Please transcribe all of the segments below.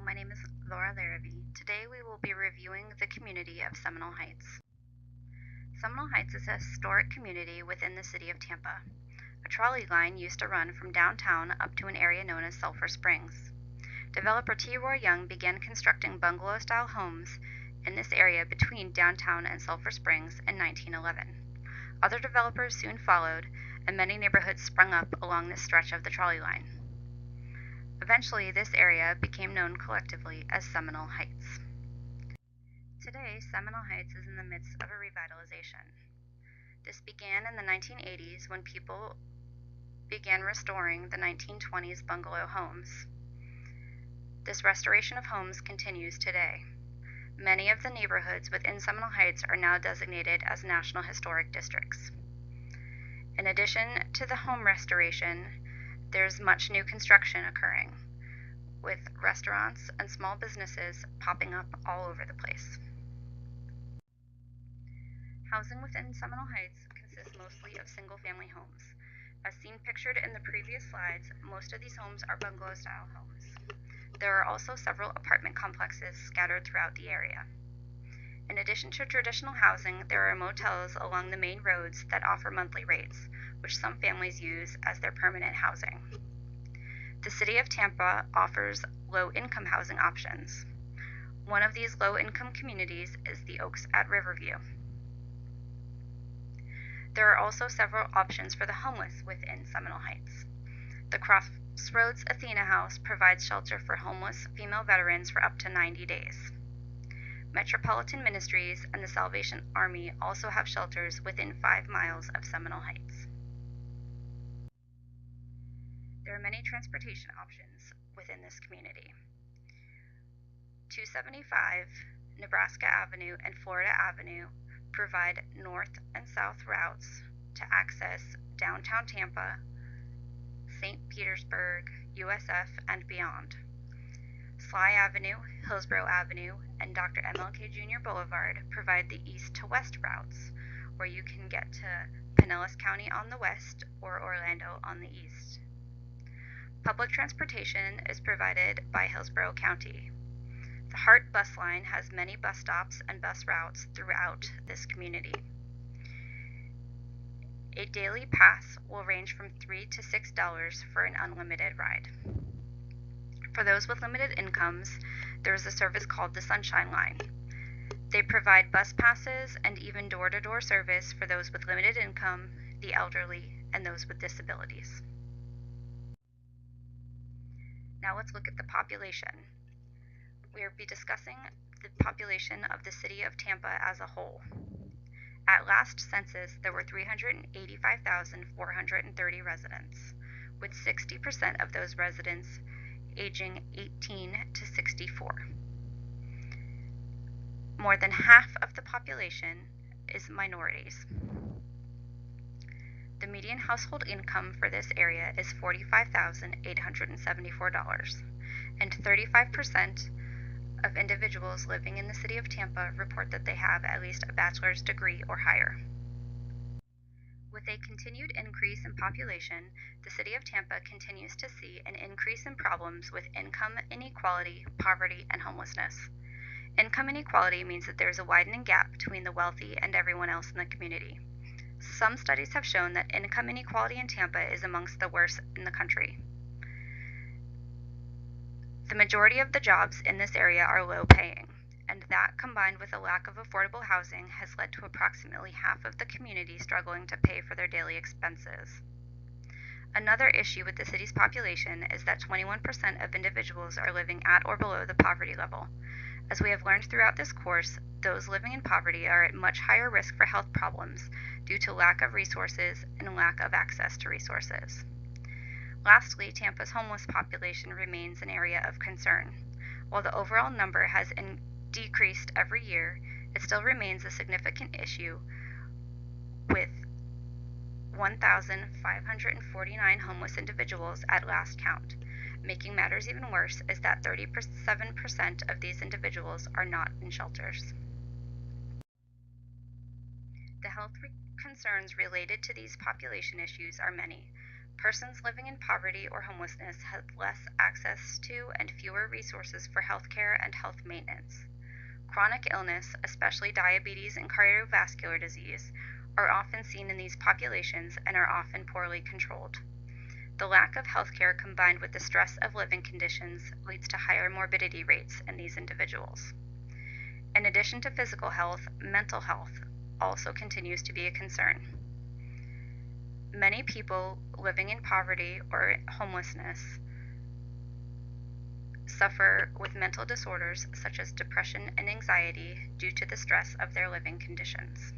my name is Larrivee. Today we will be reviewing the community of Seminole Heights. Seminole Heights is a historic community within the city of Tampa. A trolley line used to run from downtown up to an area known as Sulphur Springs. Developer T. Roy Young began constructing bungalow-style homes in this area between downtown and Sulphur Springs in 1911. Other developers soon followed, and many neighborhoods sprung up along this stretch of the trolley line. Eventually, this area became known collectively as Seminole Heights. Today, Seminole Heights is in the midst of a revitalization. This began in the 1980s when people began restoring the 1920s bungalow homes. This restoration of homes continues today. Many of the neighborhoods within Seminole Heights are now designated as National Historic Districts. In addition to the home restoration, there's much new construction occurring, with restaurants and small businesses popping up all over the place. Housing within Seminole Heights consists mostly of single-family homes. As seen pictured in the previous slides, most of these homes are bungalow-style homes. There are also several apartment complexes scattered throughout the area. In addition to traditional housing, there are motels along the main roads that offer monthly rates, which some families use as their permanent housing. The City of Tampa offers low-income housing options. One of these low-income communities is the Oaks at Riverview. There are also several options for the homeless within Seminole Heights. The Crossroads Athena House provides shelter for homeless female veterans for up to 90 days. Metropolitan Ministries and the Salvation Army also have shelters within 5 miles of Seminole Heights. There are many transportation options within this community. 275, Nebraska Avenue, and Florida Avenue provide north and south routes to access downtown Tampa, St. Petersburg, USF, and beyond. Sly Avenue, Hillsborough Avenue, and Dr. MLK Jr. Boulevard provide the east to west routes, where you can get to Pinellas County on the west or Orlando on the east. Public transportation is provided by Hillsborough County. The Hart bus line has many bus stops and bus routes throughout this community. A daily pass will range from $3 to $6 for an unlimited ride. For those with limited incomes, there is a service called the Sunshine Line. They provide bus passes and even door-to-door service for those with limited income, the elderly, and those with disabilities. Now let's look at the population. We will be discussing the population of the city of Tampa as a whole. At last census, there were 385,430 residents, with 60% of those residents aging 18 to 64. More than half of the population is minorities. The median household income for this area is $45,874, and 35% of individuals living in the city of Tampa report that they have at least a bachelor's degree or higher. With a continued increase in population, the city of Tampa continues to see an increase in problems with income inequality, poverty, and homelessness. Income inequality means that there is a widening gap between the wealthy and everyone else in the community. Some studies have shown that income inequality in Tampa is amongst the worst in the country. The majority of the jobs in this area are low paying, and that, combined with a lack of affordable housing, has led to approximately half of the community struggling to pay for their daily expenses. Another issue with the city's population is that 21% of individuals are living at or below the poverty level. As we have learned throughout this course, those living in poverty are at much higher risk for health problems due to lack of resources and lack of access to resources. Lastly, Tampa's homeless population remains an area of concern. While the overall number has decreased every year, it still remains a significant issue, with 1,549 homeless individuals at last count. Making matters even worse is that 37% of these individuals are not in shelters. The health concerns related to these population issues are many. Persons living in poverty or homelessness have less access to and fewer resources for health care and health maintenance. Chronic illness, especially diabetes and cardiovascular disease, are often seen in these populations and are often poorly controlled. The lack of health care combined with the stress of living conditions leads to higher morbidity rates in these individuals. In addition to physical health, mental health also continues to be a concern. Many people living in poverty or homelessness suffer with mental disorders such as depression and anxiety due to the stress of their living conditions.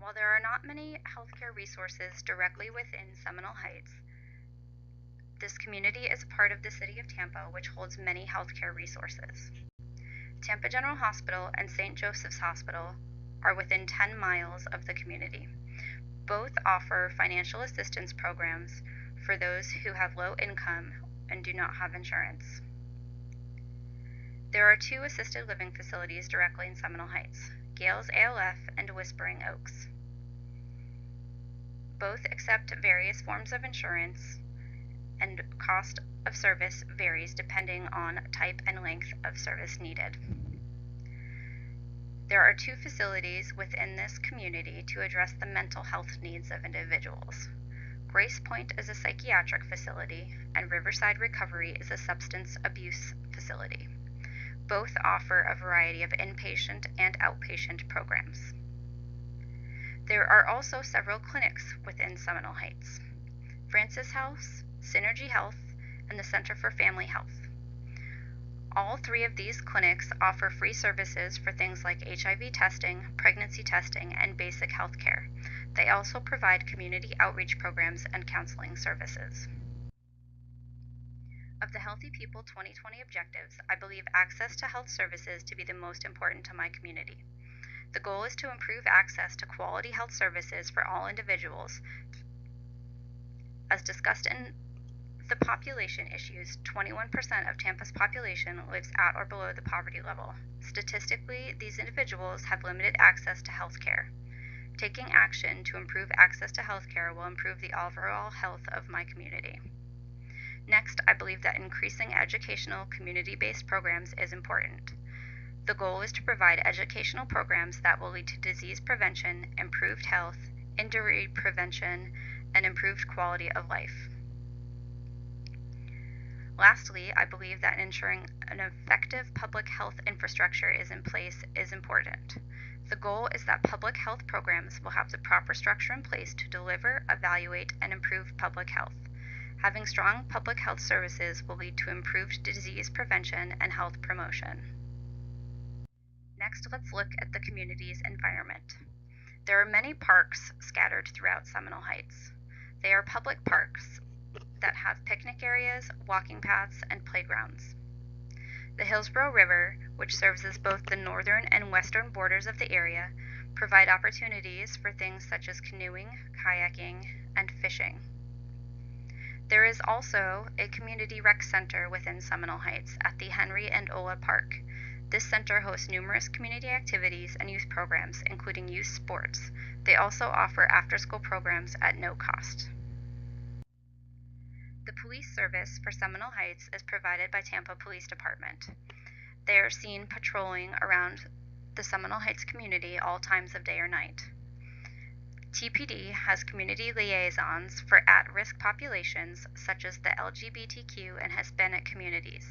While there are not many healthcare resources directly within Seminole Heights, this community is a part of the city of Tampa, which holds many healthcare resources. Tampa General Hospital and St. Joseph's Hospital are within 10 miles of the community. Both offer financial assistance programs for those who have low income and do not have insurance. There are 2 assisted living facilities directly in Seminole Heights, Gales ALF and Whispering Oaks. Both accept various forms of insurance, and cost of service varies depending on type and length of service needed. There are 2 facilities within this community to address the mental health needs of individuals. Grace Point is a psychiatric facility, and Riverside Recovery is a substance abuse facility. Both offer a variety of inpatient and outpatient programs. There are also several clinics within Seminole Heights: Francis House, Synergy Health, and the Center for Family Health. All 3 of these clinics offer free services for things like HIV testing, pregnancy testing, and basic health care. They also provide community outreach programs and counseling services. Of the Healthy People 2020 objectives, I believe access to health services to be the most important to my community. The goal is to improve access to quality health services for all individuals. As discussed in the population issues, 21% of Tampa's population lives at or below the poverty level. Statistically, these individuals have limited access to health care. Taking action to improve access to health care will improve the overall health of my community. Next, I believe that increasing educational community-based programs is important. The goal is to provide educational programs that will lead to disease prevention, improved health, injury prevention, and improved quality of life. Lastly, I believe that ensuring an effective public health infrastructure is in place is important. The goal is that public health programs will have the proper structure in place to deliver, evaluate, and improve public health. Having strong public health services will lead to improved disease prevention and health promotion. Next, let's look at the community's environment. There are many parks scattered throughout Seminole Heights. They are public parks that have picnic areas, walking paths, and playgrounds. The Hillsborough River, which serves as both the northern and western borders of the area, provide opportunities for things such as canoeing, kayaking, and fishing. There is also a community rec center within Seminole Heights at the Henry and Ola Park. This center hosts numerous community activities and youth programs, including youth sports. They also offer after-school programs at no cost. The police service for Seminole Heights is provided by Tampa Police Department. They are seen patrolling around the Seminole Heights community all times of day or night. TPD has community liaisons for at-risk populations such as the LGBTQ and Hispanic communities.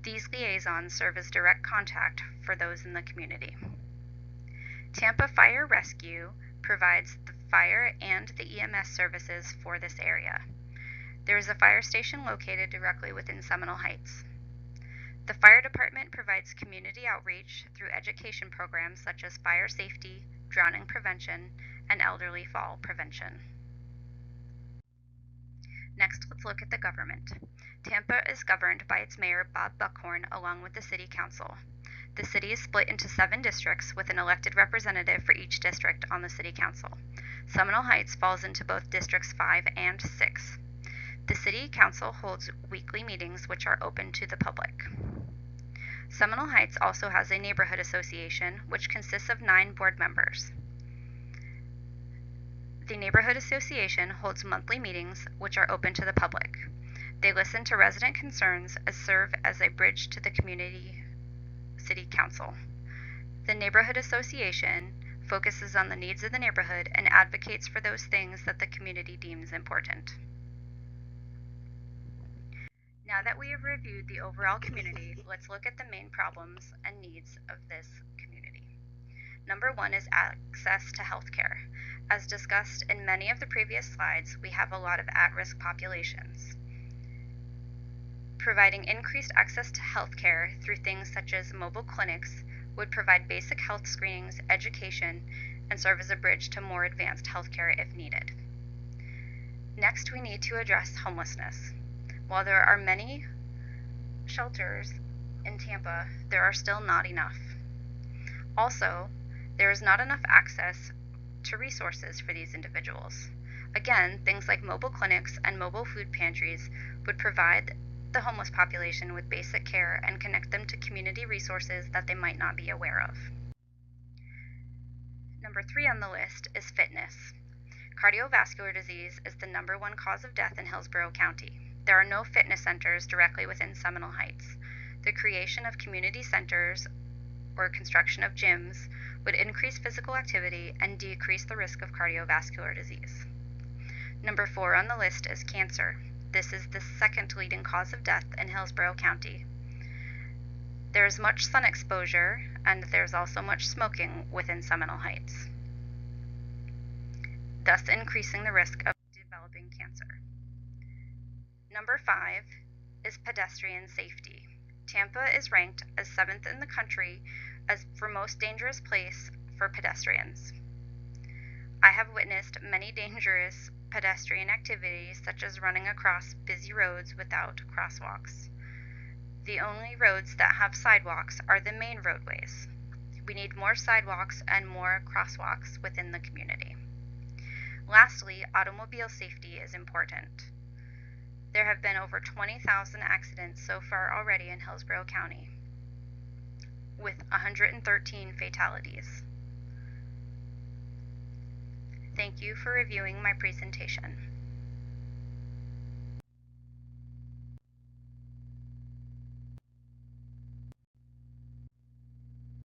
These liaisons serve as direct contact for those in the community. Tampa Fire Rescue provides the fire and the EMS services for this area. There is a fire station located directly within Seminole Heights. The fire department provides community outreach through education programs such as fire safety, drowning prevention, and elderly fall prevention. Next, let's look at the government. Tampa is governed by its mayor, Bob Buckhorn, along with the city council. The city is split into 7 districts with an elected representative for each district on the city council. Seminole Heights falls into both districts 5 and 6. The city council holds weekly meetings which are open to the public. Seminole Heights also has a neighborhood association which consists of 9 board members. The neighborhood association holds monthly meetings which are open to the public. They listen to resident concerns and serve as a bridge to the community city council. The neighborhood association focuses on the needs of the neighborhood and advocates for those things that the community deems important. Now that we have reviewed the overall community, let's look at the main problems and needs of this community. Number one is access to healthcare. As discussed in many of the previous slides, we have a lot of at-risk populations. Providing increased access to healthcare through things such as mobile clinics would provide basic health screenings, education, and serve as a bridge to more advanced healthcare if needed. Next, we need to address homelessness. While there are many shelters in Tampa, there are still not enough. Also, there is not enough access to resources for these individuals. Again, things like mobile clinics and mobile food pantries would provide the homeless population with basic care and connect them to community resources that they might not be aware of. Number 3 on the list is fitness. Cardiovascular disease is the number one cause of death in Hillsborough County. There are no fitness centers directly within Seminole Heights. The creation of community centers or construction of gyms would increase physical activity and decrease the risk of cardiovascular disease. Number 4 on the list is cancer. This is the second leading cause of death in Hillsborough County. There is much sun exposure, and there's also much smoking within Seminole Heights, thus increasing the risk of developing cancer. Number 5 is pedestrian safety. Tampa is ranked as 7th in the country as for most dangerous place for pedestrians. I have witnessed many dangerous pedestrian activities such as running across busy roads without crosswalks. The only roads that have sidewalks are the main roadways. We need more sidewalks and more crosswalks within the community. Lastly, automobile safety is important. There have been over 20,000 accidents so far already in Hillsborough County, with 113 fatalities. Thank you for reviewing my presentation.